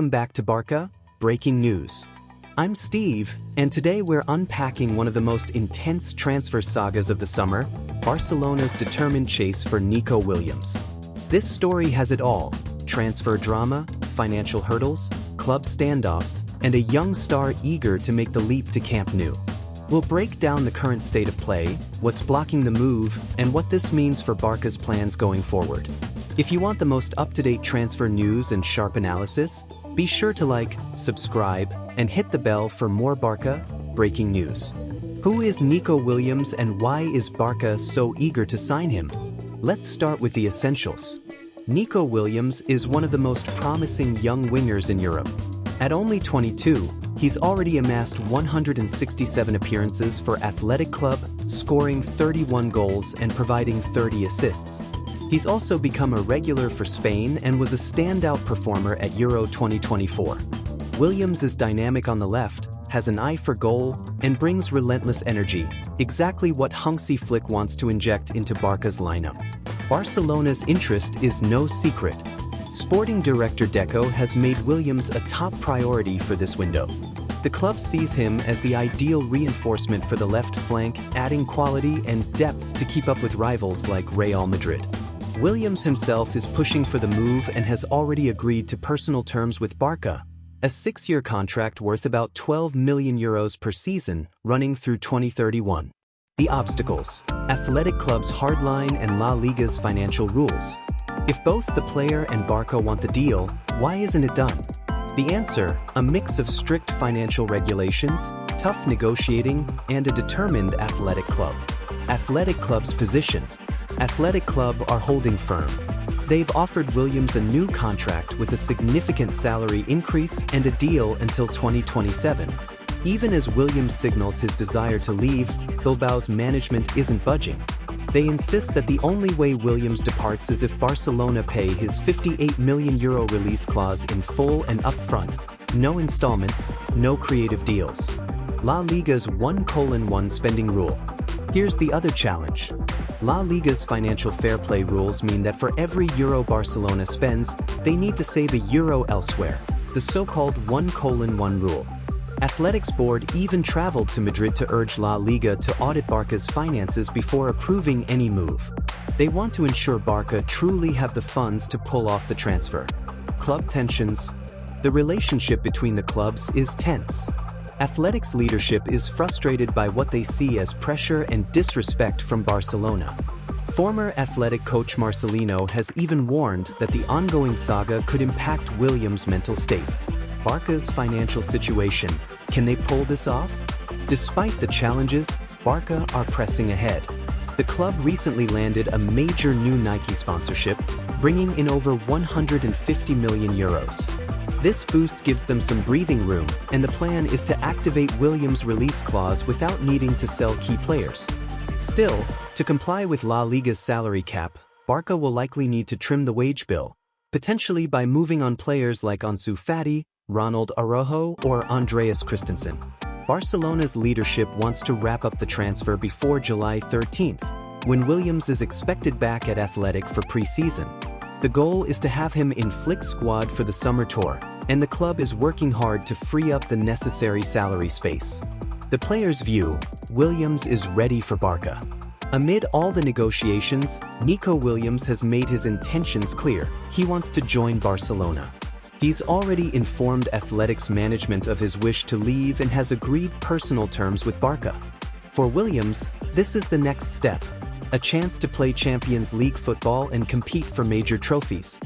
Welcome back to Barça, Breaking News. I'm Steve, and today we're unpacking one of the most intense transfer sagas of the summer, Barcelona's determined chase for Nico Williams. This story has it all: transfer drama, financial hurdles, club standoffs, and a young star eager to make the leap to Camp Nou. We'll break down the current state of play, what's blocking the move, and what this means for Barca's plans going forward. If you want the most up-to-date transfer news and sharp analysis, be sure to like, subscribe, and hit the bell for more Barca breaking news. Who is Nico Williams and why is Barca so eager to sign him? Let's start with the essentials. Nico Williams is one of the most promising young wingers in Europe. At only 22, he's already amassed 167 appearances for Athletic Club, scoring 31 goals and providing 30 assists. He's also become a regular for Spain and was a standout performer at Euro 2024. Williams is dynamic on the left, has an eye for goal, and brings relentless energy, exactly what Hansi Flick wants to inject into Barca's lineup. Barcelona's interest is no secret. Sporting director Deco has made Williams a top priority for this window. The club sees him as the ideal reinforcement for the left flank, adding quality and depth to keep up with rivals like Real Madrid. Williams himself is pushing for the move and has already agreed to personal terms with Barca, a 6-year contract worth about €12 million per season, running through 2031. The obstacles: Athletic Club's hardline and La Liga's financial rules. If both the player and Barca want the deal, why isn't it done? The answer: a mix of strict financial regulations, tough negotiating, and a determined Athletic Club. Athletic Club's position: Athletic Club are holding firm. They've offered Williams a new contract with a significant salary increase and a deal until 2027. Even as Williams signals his desire to leave, Bilbao's management isn't budging. They insist that the only way Williams departs is if Barcelona pay his €58 million release clause in full and upfront. No installments, no creative deals. La Liga's 1:1 spending rule. Here's the other challenge. La Liga's financial fair play rules mean that for every euro Barcelona spends, they need to save €1 elsewhere, the so-called 1:1 rule. Athletics board even traveled to Madrid to urge La Liga to audit Barca's finances before approving any move. They want to ensure Barca truly have the funds to pull off the transfer. Club tensions. The relationship between the clubs is tense. Athletics leadership is frustrated by what they see as pressure and disrespect from Barcelona. Former Athletic coach Marcelino has even warned that the ongoing saga could impact Williams' mental state. Barca's financial situation: can they pull this off? Despite the challenges, Barca are pressing ahead. The club recently landed a major new Nike sponsorship, bringing in over €150 million. This boost gives them some breathing room, and the plan is to activate Williams' release clause without needing to sell key players. Still, to comply with La Liga's salary cap, Barca will likely need to trim the wage bill, potentially by moving on players like Ansu Fati, Ronald Araujo, or Andreas Christensen. Barcelona's leadership wants to wrap up the transfer before July 13th, when Williams is expected back at Athletic for pre-season. The goal is to have him in Flick's squad for the summer tour, and the club is working hard to free up the necessary salary space. The player's view: Williams is ready for Barca. Amid all the negotiations, Nico Williams has made his intentions clear: he wants to join Barcelona. He's already informed Athletics management of his wish to leave and has agreed personal terms with Barca. For Williams, this is the next step: a chance to play Champions League football and compete for major trophies.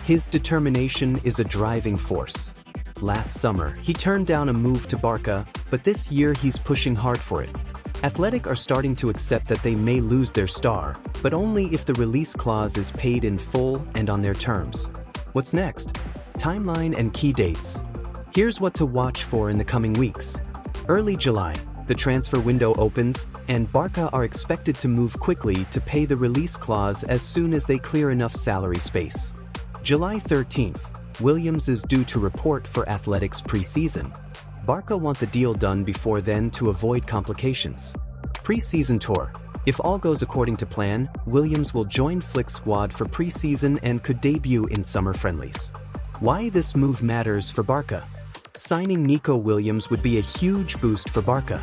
His determination is a driving force. Last summer, he turned down a move to Barca, but this year he's pushing hard for it. Athletic are starting to accept that they may lose their star, but only if the release clause is paid in full and on their terms. What's next? Timeline and key dates. Here's what to watch for in the coming weeks. Early July, the transfer window opens, and Barca are expected to move quickly to pay the release clause as soon as they clear enough salary space. July 13th, Williams is due to report for Athletics pre-season. Barca want the deal done before then to avoid complications. Pre-season tour. If all goes according to plan, Williams will join Flick's squad for pre-season and could debut in summer friendlies. Why this move matters for Barça. Signing Nico Williams would be a huge boost for Barça.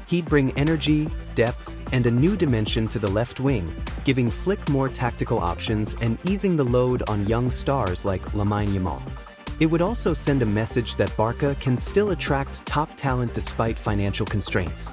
He'd bring energy, depth, and a new dimension to the left wing, giving Flick more tactical options and easing the load on young stars like Lamine Yamal. It would also send a message that Barça can still attract top talent despite financial constraints.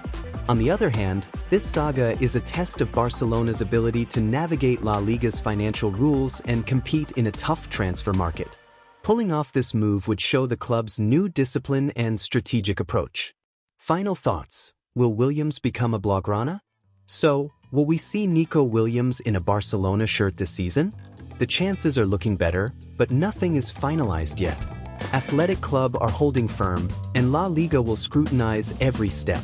On the other hand, this saga is a test of Barcelona's ability to navigate La Liga's financial rules and compete in a tough transfer market. Pulling off this move would show the club's new discipline and strategic approach. Final thoughts. Will Williams become a Blaugrana? So, will we see Nico Williams in a Barcelona shirt this season? The chances are looking better, but nothing is finalized yet. Athletic Club are holding firm, and La Liga will scrutinize every step.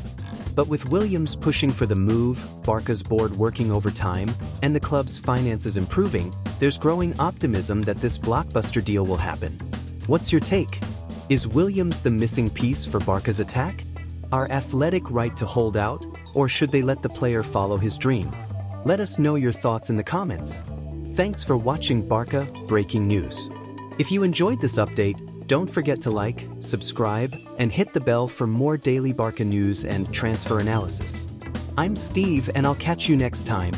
But with Williams pushing for the move, Barca's board working overtime, and the club's finances improving, there's growing optimism that this blockbuster deal will happen. What's your take? Is Williams the missing piece for Barca's attack? Are Athletic right to hold out, or should they let the player follow his dream? Let us know your thoughts in the comments. Thanks for watching Barça Breaking News. If you enjoyed this update, don't forget to like, subscribe, and hit the bell for more daily Barça news and transfer analysis. I'm Steve, and I'll catch you next time.